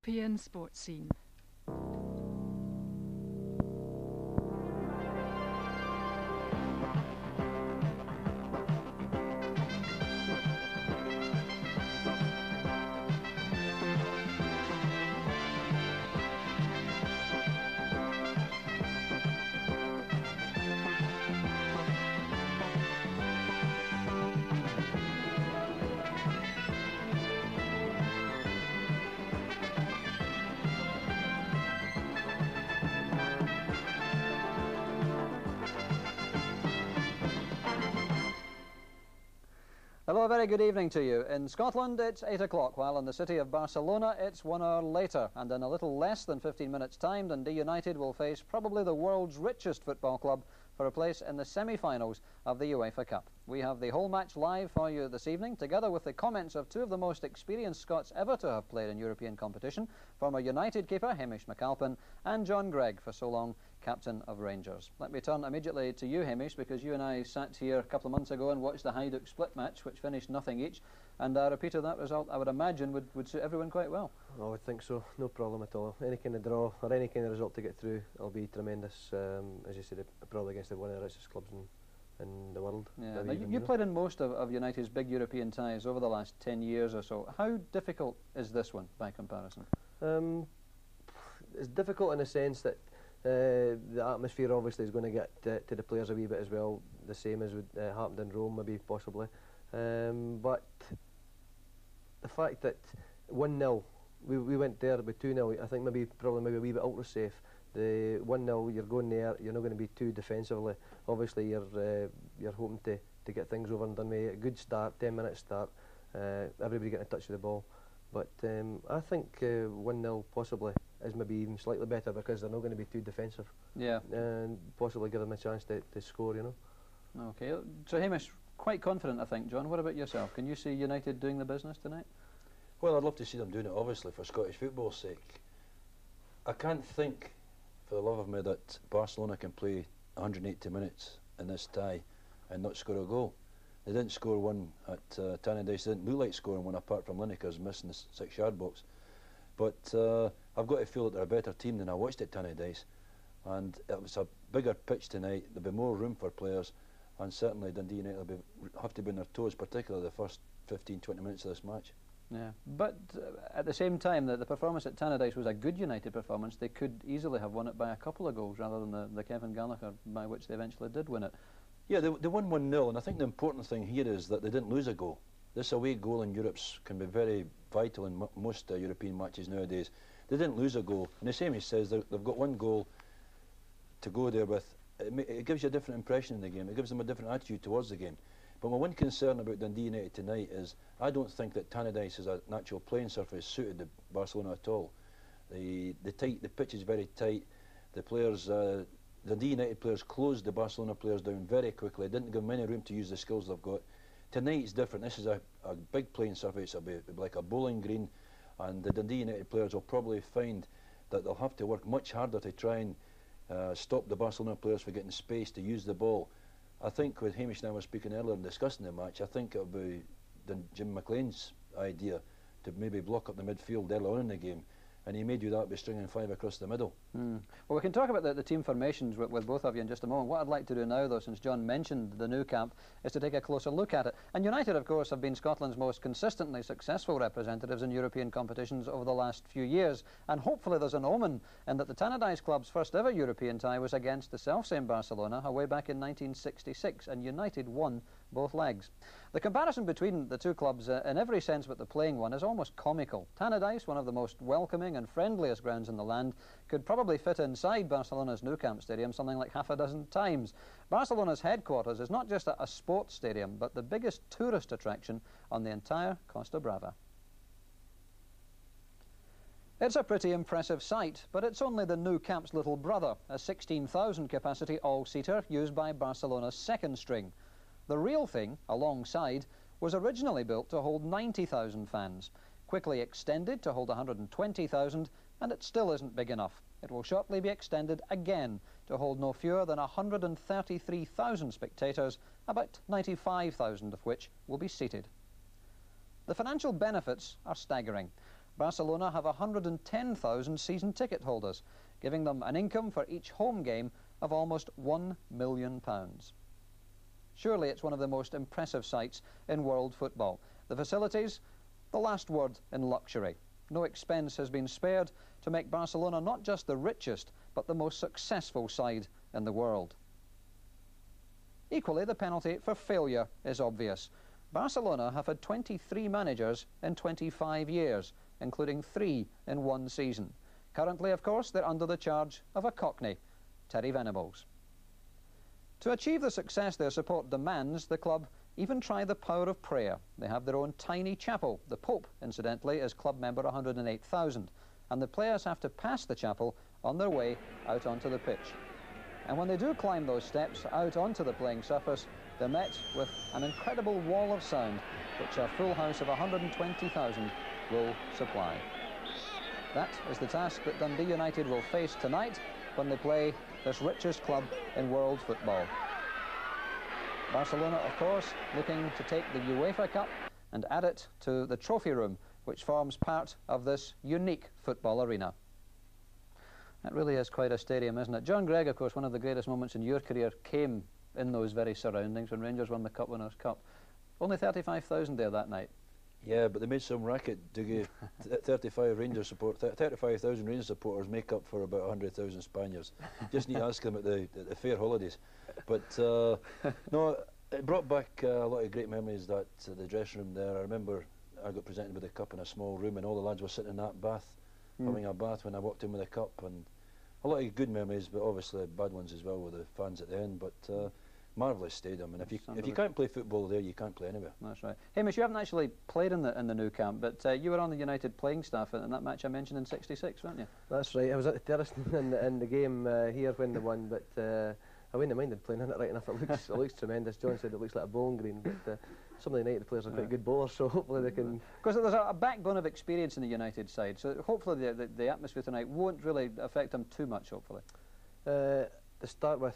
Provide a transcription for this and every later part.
European sports scene. Hello, a very good evening to you. In Scotland, it's 8 o'clock, while in the city of Barcelona, it's 1 hour later. And in a little less than 15 minutes' time, Dundee United will face probably the world's richest football club for a place in the semi-finals of the UEFA Cup. We have the whole match live for you this evening, together with the comments of two of the most experienced Scots ever to have played in European competition, former United keeper Hamish McAlpin and John Gregg, for so long captain of Rangers. Let me turn immediately to you, Hamish, because you and I sat here a couple of months ago and watched the Hajduk split match, which finished nothing each, and a repeat of that result, I would imagine, would suit everyone quite well. I would think so, no problem at all. Any kind of draw or any kind of result to get through will be tremendous, as you said, probably against one of the richest clubs in the world. Yeah. Now, you played in most of United's big European ties over the last 10 years or so. How difficult is this one by comparison? It's difficult in the sense that the atmosphere obviously is going to get to the players a wee bit as well, the same as would happened in Rome, maybe, possibly. But the fact that 1-0, we went there with 2-0, I think maybe a wee bit ultra safe. The 1-0, you're going there, you're not going to be too defensively. Obviously, you're hoping to get things over and done with. A good start, 10-minute start, everybody getting a touch of the ball. But I think 1-0 possibly is maybe even slightly better because they're not going to be too defensive. Yeah. And possibly give them a chance to score, you know. Okay, so Hamish, quite confident, I think. John, what about yourself? Can you see United doing the business tonight? Well, I'd love to see them doing it, obviously, for Scottish football's sake. I can't think, for the love of me, that Barcelona can play 180 minutes in this tie and not score a goal. They didn't score one at Tannadice. They didn't look like scoring one, apart from Lineker's missing the 6-yard box. But I've got to feel that they're a better team than I watched at Tannadice. And it was a bigger pitch tonight. There'll be more room for players. And certainly Dundee United will have to be on their toes, particularly the first 15-20 minutes of this match. Yeah, but at the same time, the performance at Tannadice was a good United performance. They could easily have won it by a couple of goals rather than the Kevin Gallagher by which they eventually did win it. Yeah, they won 1-0, and I think the important thing here is that they didn't lose a goal. This away goal in Europe can be very vital in most European matches nowadays. They didn't lose a goal, and the same he says, they've got one goal to go there with. It gives you a different impression in the game. It gives them a different attitude towards the game. But my one concern about Dundee United tonight is I don't think that Tannadice as a natural playing surface suited the Barcelona at all. The pitch is very tight. The players, Dundee United players closed the Barcelona players down very quickly. Didn't give them any room to use the skills they've got. Tonight it's different. This is a big playing surface. It'll be like a bowling green, and the Dundee United players will probably find that they'll have to work much harder to try and stop the Barcelona players from getting space to use the ball. I think with Hamish and I were speaking earlier and discussing the match, I think it'll be Jim McLean's idea to maybe block up the midfield early on in the game, and he may do that by stringing 5 across the middle. Well, we can talk about the team formations with both of you in just a moment. What I'd like to do now, though, since John mentioned the new camp, is to take a closer look at it. And United, of course, have been Scotland's most consistently successful representatives in European competitions over the last few years, and hopefully there's an omen in that the Tannadice club's first ever European tie was against the selfsame Barcelona away back in 1966, and United won both legs. The comparison between the two clubs, in every sense but the playing one, is almost comical. Tannadice, one of the most welcoming and friendliest grounds in the land, could probably fit inside Barcelona's Nou Camp stadium something like half a dozen times. Barcelona's headquarters is not just a sports stadium, but the biggest tourist attraction on the entire Costa Brava. It's a pretty impressive sight, but it's only the Nou Camp's little brother, a 16,000 capacity all-seater used by Barcelona's second string. The real thing, alongside, was originally built to hold 90,000 fans, quickly extended to hold 120,000, and it still isn't big enough. It will shortly be extended again to hold no fewer than 133,000 spectators, about 95,000 of which will be seated. The financial benefits are staggering. Barcelona have 110,000 season ticket holders, giving them an income for each home game of almost £1 million. Surely it's one of the most impressive sights in world football. The facilities, the last word in luxury. No expense has been spared to make Barcelona not just the richest, but the most successful side in the world. Equally, the penalty for failure is obvious. Barcelona have had 23 managers in 25 years, including 3 in one season. Currently, of course, they're under the charge of a Cockney, Terry Venables. To achieve the success their support demands, the club even try the power of prayer. They have their own tiny chapel. The Pope, incidentally, is club member 108,000, and the players have to pass the chapel on their way out onto the pitch. And when they do climb those steps out onto the playing surface, they're met with an incredible wall of sound, which a full house of 120,000 will supply. That is the task that Dundee United will face tonight when they play this richest club in world football. Barcelona, of course, looking to take the UEFA Cup and add it to the trophy room, which forms part of this unique football arena. That really is quite a stadium, isn't it? John Gregg, of course, one of the greatest moments in your career came in those very surroundings when Rangers won the Cup Winners' Cup. Only 35,000 there that night. Yeah, but they made some racket to get 35 Rangers support. 35,000 Rangers supporters make up for about 100,000 Spaniards. Just need to ask them at the fair holidays. But no, it brought back a lot of great memories, that the dressing room there. I remember I got presented with a cup in a small room, and all the lads were sitting in that bath, having a bath when I walked in with a cup, and a lot of good memories, but obviously bad ones as well with the fans at the end. But marvellous stadium, and if you can't play football there, you can't play anywhere. That's right. Hamish, you haven't actually played in the new camp, but you were on the United playing staff in that match I mentioned in '66, weren't you? That's right. I was at the terrace in the game here when they won, but I wouldn't have minded playing in it right enough. It looks tremendous. John said it looks like a bowling green, but some of the United players are quite good bowlers, so hopefully they can... Because there's a backbone of experience in the United side, so hopefully the atmosphere tonight won't really affect them too much, hopefully. To start with,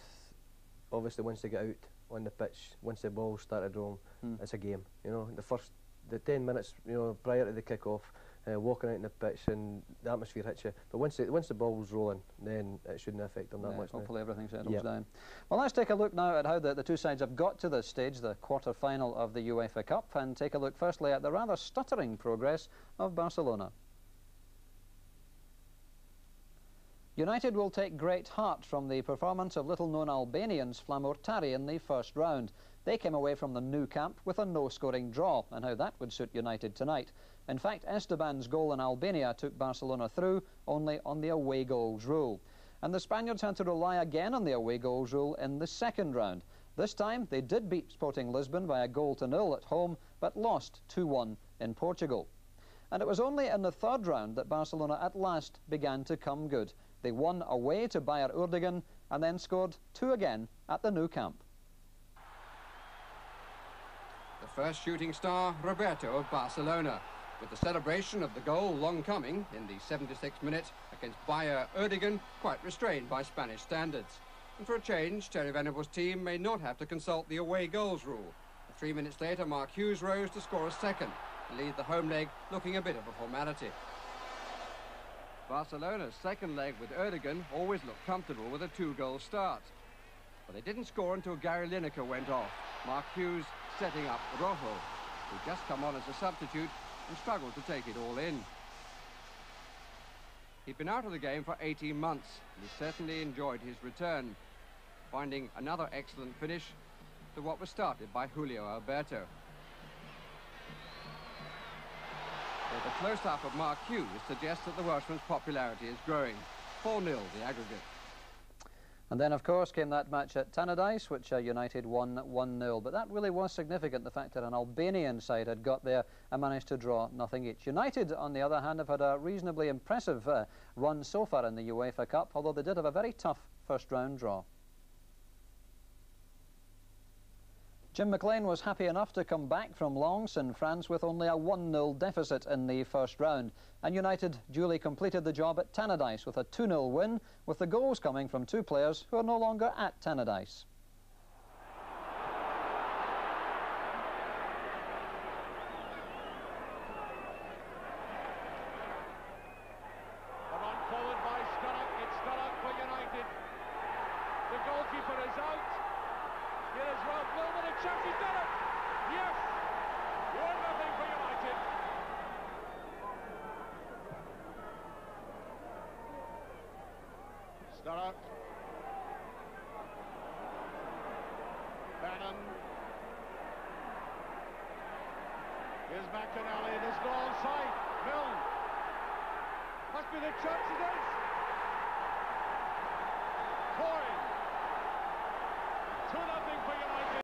obviously once they get out on the pitch, once the ball started rolling, it's a game. You know, the 10 minutes, you know, prior to the kick-off, walking out on the pitch and the atmosphere hits you. But once the ball's rolling, then it shouldn't affect them that much. Hopefully everything settles down. Well, let's take a look now at how the two sides have got to this stage, the quarter-final of the UEFA Cup, and take a look firstly at the rather stuttering progress of Barcelona. United will take great heart from the performance of little-known Albanians Flamurtari in the first round. They came away from the new camp with a no-scoring draw, and how that would suit United tonight. In fact, Esteban's goal in Albania took Barcelona through only on the away goals rule. And the Spaniards had to rely again on the away goals rule in the second round. This time, they did beat Sporting Lisbon by a 1-0 at home, but lost 2-1 in Portugal. And it was only in the third round that Barcelona at last began to come good. They won away to Bayer Urdigan and then scored 2 again at the new camp. The first shooting star, Roberto of Barcelona, with the celebration of the goal long coming in the 76th minute against Bayer Urdigan, quite restrained by Spanish standards. And for a change, Terry Venables' team may not have to consult the away goals rule. 3 minutes later, Mark Hughes rose to score a second, to leave the home leg looking a bit of a formality. Barcelona's second leg with Urdigan always looked comfortable with a 2-goal start. But they didn't score until Gary Lineker went off, Mark Hughes setting up Rojo, who'd just come on as a substitute and struggled to take it all in. He'd been out of the game for 18 months, and he certainly enjoyed his return, finding another excellent finish to what was started by Julio Alberto. The close-up of Mark Hughes suggests that the Welshman's popularity is growing. 4-0 the aggregate. And then, of course, came that match at Tannadice, which United won 1-0. But that really was significant, the fact that an Albanian side had got there and managed to draw nothing each. United, on the other hand, have had a reasonably impressive run so far in the UEFA Cup, although they did have a very tough first-round draw. Jim McLean was happy enough to come back from Lens in France with only a 1-0 deficit in the first round. And United duly completed the job at Tannadice with a 2-0 win, with the goals coming from 2 players who are no longer at Tannadice. Sturrock. Bannon. Here's McInally. There's no onside. Milne. Must be the chance it is. Coyne. 2-0.